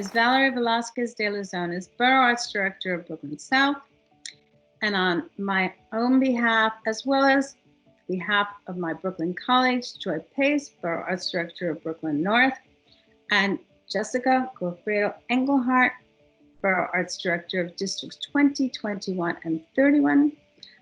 is Valerie Velasquez de Luzones, Borough Arts Director of Brooklyn South, and on my own behalf, as well as behalf of my Brooklyn colleagues, Joy Pace, Borough Arts Director of Brooklyn North, and Jessica Goffredo Engelhardt, Borough Arts Director of Districts 20, 21, and 31.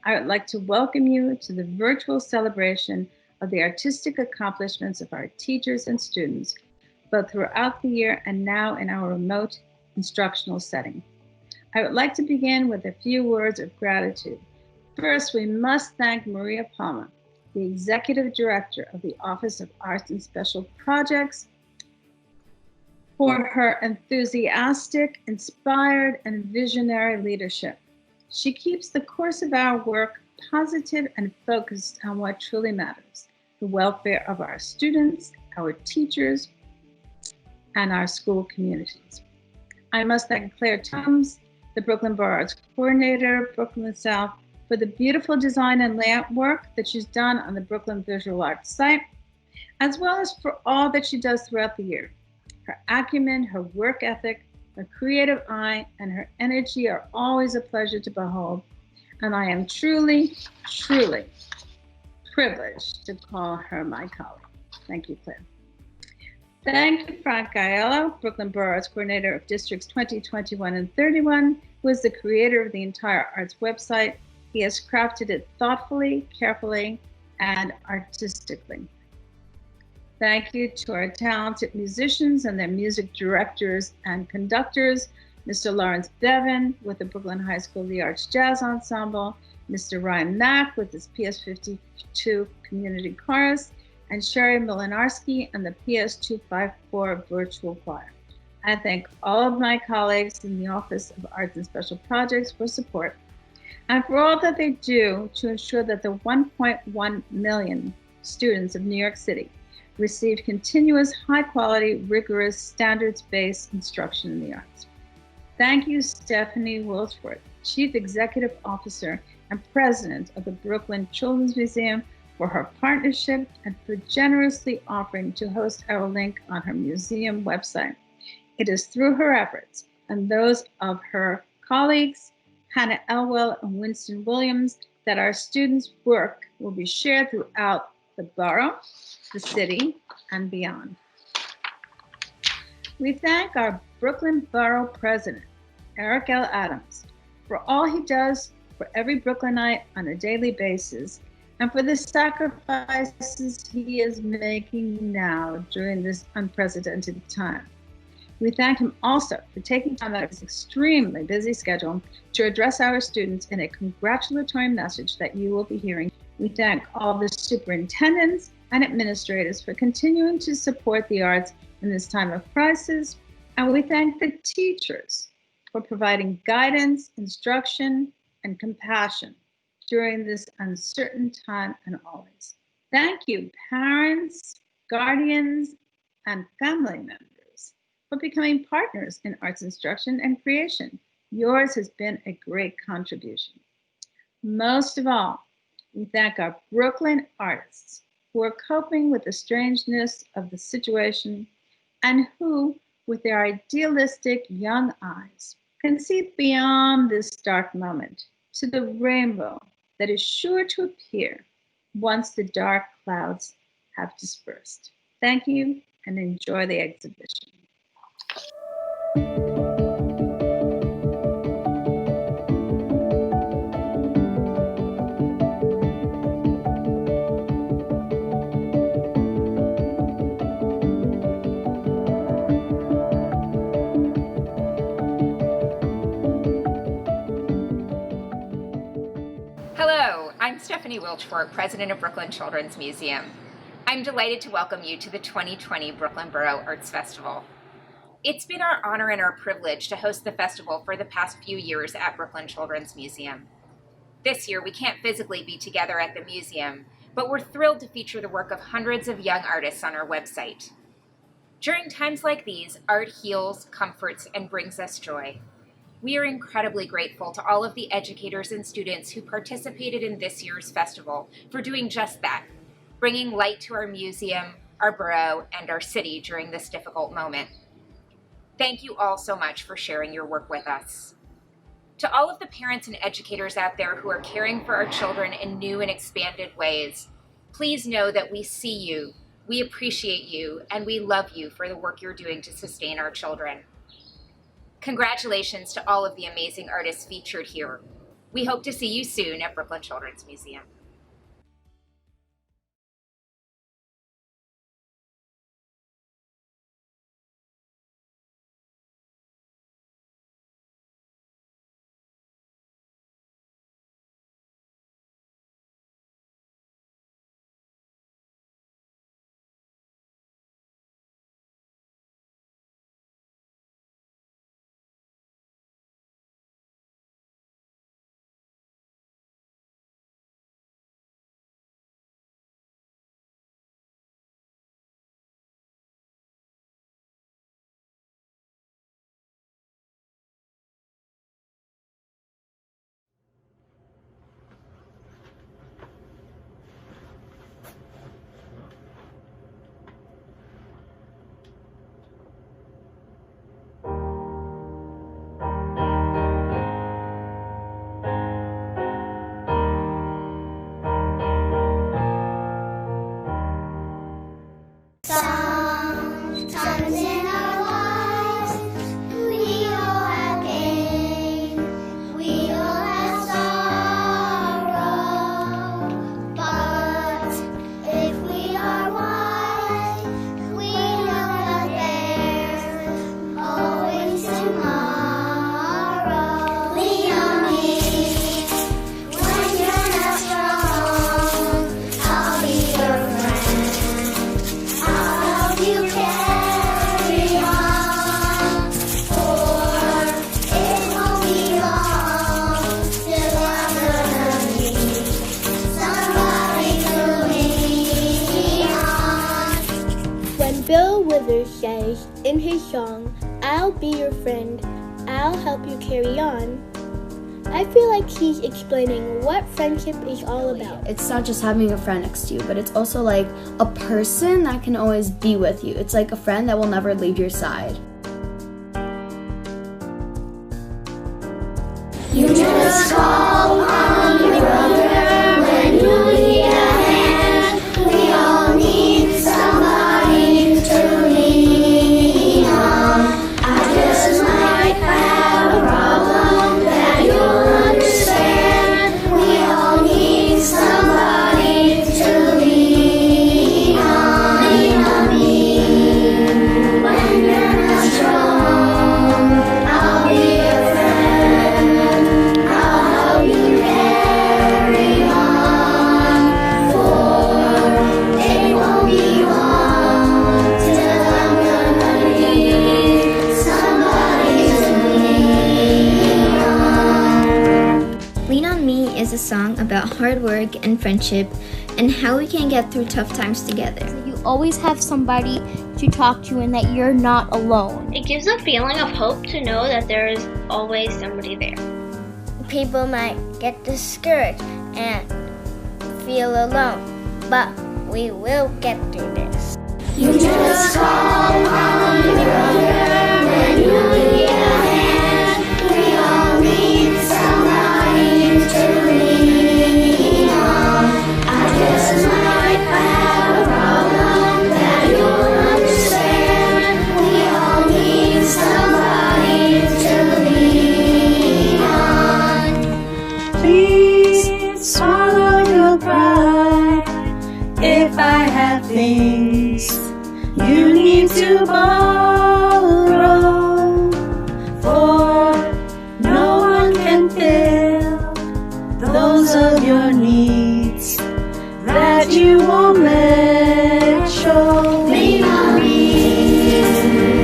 I would like to welcome you to the virtual celebration of the artistic accomplishments of our teachers and students, both throughout the year and now in our remote instructional setting. I would like to begin with a few words of gratitude. First, we must thank Maria Palma, the Executive Director of the Office of Arts and Special Projects, for her enthusiastic, inspired, and visionary leadership. She keeps the course of our work positive and focused on what truly matters, the welfare of our students, our teachers, and our school communities. I must thank Claire Tums, the Brooklyn Borough Arts Coordinator, Brooklyn South, for the beautiful design and layout work that she's done on the Brooklyn Visual Arts site, as well as for all that she does throughout the year. Her acumen, her work ethic, her creative eye, and her energy are always a pleasure to behold, and I am truly, truly privileged to call her my colleague. Thank you, Claire. Thank you, Frank Aiello, Brooklyn Borough Arts Coordinator of Districts 20, 21, and 31, who is the creator of the entire arts website. He has crafted it thoughtfully, carefully, and artistically. Thank you to our talented musicians and their music directors and conductors, Mr. Lawrence Bevan with the Brooklyn High School The Arts Jazz Ensemble, Mr. Ryan Mack with his PS52 Community Chorus, and Sherry Milinarski and the PS254 Virtual Choir. I thank all of my colleagues in the Office of Arts and Special Projects for support and for all that they do to ensure that the 1.1 million students of New York City receive continuous, high-quality, rigorous, standards-based instruction in the arts. Thank you, Stephanie Wilsworth, Chief Executive Officer and President of the Brooklyn Children's Museum, for her partnership and for generously offering to host our link on her museum website. It is through her efforts and those of her colleagues, Hannah Elwell and Winston Williams, that our students' work will be shared throughout the borough, the city, and beyond. We thank our Brooklyn Borough President, Eric L. Adams, for all he does for every Brooklynite on a daily basis, and for the sacrifices he is making now during this unprecedented time. We thank him also for taking time out of his extremely busy schedule to address our students in a congratulatory message that you will be hearing. We thank all the superintendents and administrators for continuing to support the arts in this time of crisis. And we thank the teachers for providing guidance, instruction, and compassion during this uncertain time and always. Thank you, parents, guardians, and family members for becoming partners in arts instruction and creation. Yours has been a great contribution. Most of all, we thank our Brooklyn artists who are coping with the strangeness of the situation and who, with their idealistic young eyes, can see beyond this dark moment to the rainbow that is sure to appear once the dark clouds have dispersed. Thank you and enjoy the exhibition. Hello, I'm Stephanie Wilchfort, President of Brooklyn Children's Museum. I'm delighted to welcome you to the 2020 Brooklyn Borough Arts Festival. It's been our honor and our privilege to host the festival for the past few years at Brooklyn Children's Museum. This year, we can't physically be together at the museum, but we're thrilled to feature the work of hundreds of young artists on our website. During times like these, art heals, comforts, and brings us joy. We are incredibly grateful to all of the educators and students who participated in this year's festival for doing just that, bringing light to our museum, our borough, and our city during this difficult moment. Thank you all so much for sharing your work with us. To all of the parents and educators out there who are caring for our children in new and expanded ways, please know that we see you, we appreciate you, and we love you for the work you're doing to sustain our children. Congratulations to all of the amazing artists featured here. We hope to see you soon at Brooklyn Children's Museum. Sometimes in our lives, we all have pain, we all have sorrow. But if we are wise, we know that there's always tomorrow. Lean on me when you're not strong. I'll be your friend. You carry on, for it won't be long till I'm gonna need somebody to lean on. When Bill Withers says in his song, "I'll be your friend, I'll help you carry on," I feel like he's explaining what friendship is all about. It's not just having a friend next to you, but it's also like a person that can always be with you. It's like a friend that will never leave your side. You just call on your brother when you need a hand. We all need somebody to lean on. I just might have a problem that you'll understand. We all need somebody to lean on. Lean on me when you're not strong. I'll be your friend. I'll help you carry on. For it won't be long till I'm gonna need somebody to lean on. Lean on Me is a song about hard work and friendship and how we can get through tough times together. You always have somebody to talk to and that you're not alone. It gives a feeling of hope to know that there is always somebody there. People might get discouraged and feel alone, but we will get through this. You just call on your brother when you need a hand. We all need somebody to lean on. I just might have a problem that you'll understand. We all need somebody to lean on. Please swallow your pride. If I have things you need to borrow, for no one can fill those of your needs that you won't let show. Lean on me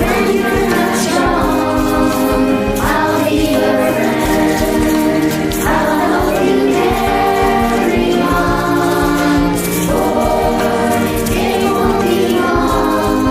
when you're not strong. I'll be your friend. I'll help you carry on. For it won't be long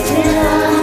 till I'm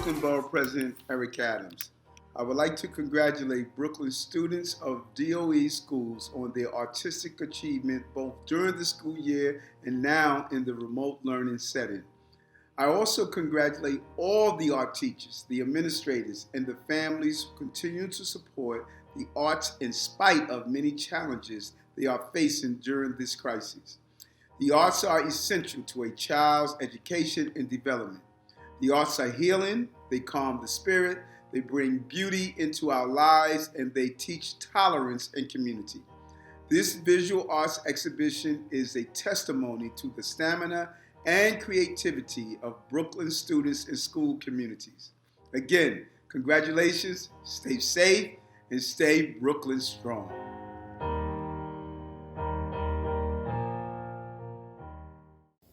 Brooklyn Borough President Eric Adams. I would like to congratulate Brooklyn students of DOE schools on their artistic achievement both during the school year and now in the remote learning setting. I also congratulate all the art teachers, the administrators, and the families who continue to support the arts in spite of many challenges they are facing during this crisis. The arts are essential to a child's education and development. The arts are healing, they calm the spirit, they bring beauty into our lives, and they teach tolerance and community. This visual arts exhibition is a testimony to the stamina and creativity of Brooklyn students and school communities. Again, congratulations, stay safe, and stay Brooklyn strong.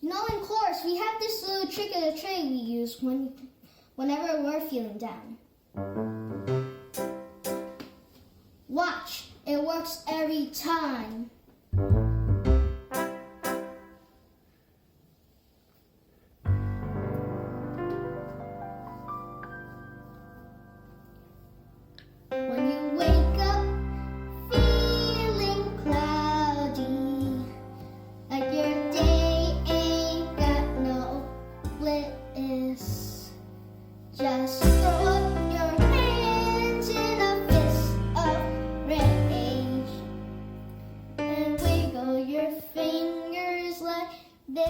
You know, in chorus, we have this little trick of the trade we use whenever we're feeling down. Watch, it works every time. When you wake up feeling cloudy, like your day ain't got no bliss, just throw your hands in a fist of rage and wiggle your fingers like this.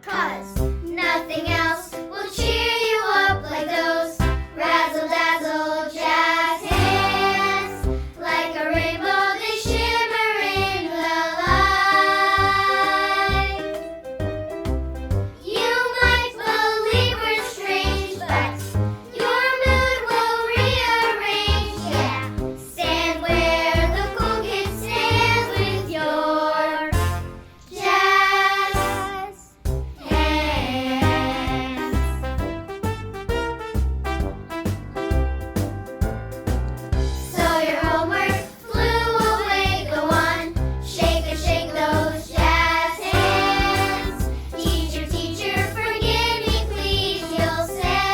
'Cause nothing else will cheer you up like those razzle-dazzle jazz hands. Like a rainbow, they shimmer in the light. You might believe we're strange, but your mood will rearrange. Yeah, stand where the cool kid stands with your jazz hands. So your homework flew away, go on, shake those jazz hands. Teacher, teacher, forgive me, please, you'll say.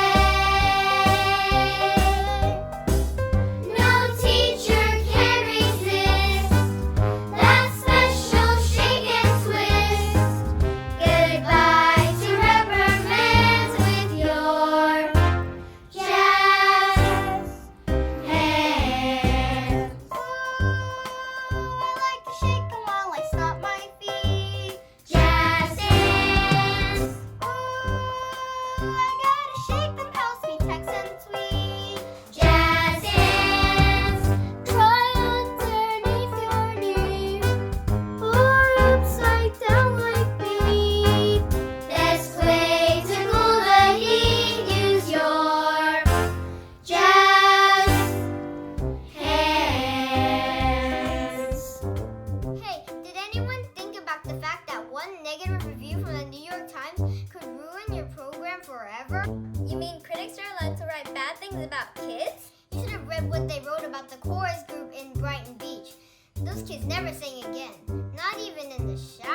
No teacher can resist that special shake and twist. Goodbye to reprimands with your jazz hands. I like to shake 'em while I stomp my feet. Jazz hands. I gotta shake them, helps me text and tweet. Jazz hands. Try underneath your knee or upside down like me. Best way to cool the heat, use your jazz hands. Hey, did anyone think about the fact that one negative review from the New York Times could ruin your program forever? You mean critics are allowed to write bad things about kids? You should have read what they wrote about the chorus group in Brighton Beach. Those kids never sang again, not even in the shower.